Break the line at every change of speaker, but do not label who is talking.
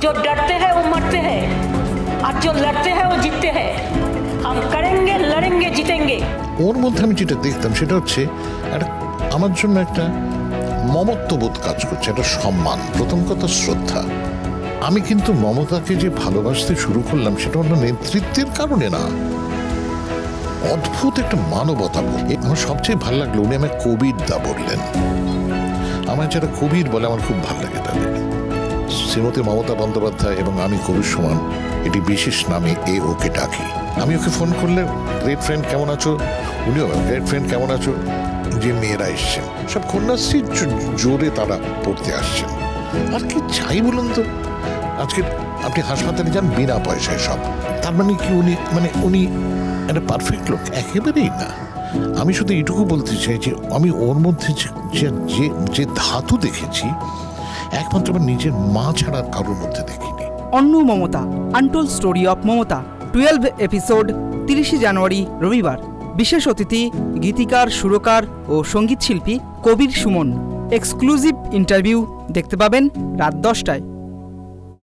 जो डरते हैं वो मरते हैं और जो लड़ते हैं वो जीतते हैं हम करेंगे लड़ेंगे जीतेंगे
ওর মধ্যে আমি যেটা দেখতাম সেটা হচ্ছে একটা আমার জন্য একটা মমত্ববোধ কাজ করছে, একটা সম্মান, প্রথম কথা শ্রদ্ধা। আমি কিন্তু মমতাকে যে ভালোবাসতে শুরু করলাম সেটা অন্য নেতৃত্বের কারণে না, অদ্ভুত একটা মানবতা বোধ। আমার সবচেয়ে ভালো লাগলো উনি আমায় কবির দা বললেন। আমার যারা কবির বলে আমার খুব ভালো লাগে তাদের। শ্রীমতী মমতা বন্দ্যোপাধ্যায় এবং আমি কবির সমান, এটি বিশেষ নামে ওকে ডাকি। আমি ওকে ফোন করলে গ্রেট ফ্রেন্ড কেমন আছো, উনিও গ্রেট ফ্রেন্ড কেমন আছো। যে মেয়েরা এসছেন সব কন্যাশ্রীর জোরে তারা পড়তে আসছেন। আর কি চাই বলুন তো, আজকে আপনি হাসপাতালে যান বিনা পয়সায় সব। তার মানে কি উনি একটা পারফেক্ট লোক? একেবারেই না। আমি শুধু এটুকু বলতে চাই যে আমি ওর মধ্যে যে ধাতু দেখেছি একমাত্র আমার নিজের মা ছাড়া কারোর মধ্যে দেখিনি।
অন্য Mamata, untold story of Mamata, 12 episode, 30 জানুয়ারি রবিবার। বিশেষ অতিথি গীতিকার, সুরকার ও সঙ্গীত শিল্পী কবির সুমন। এক্সক্লুসিভ ইন্টারভিউ দেখতে পাবেন রাত 10টায়।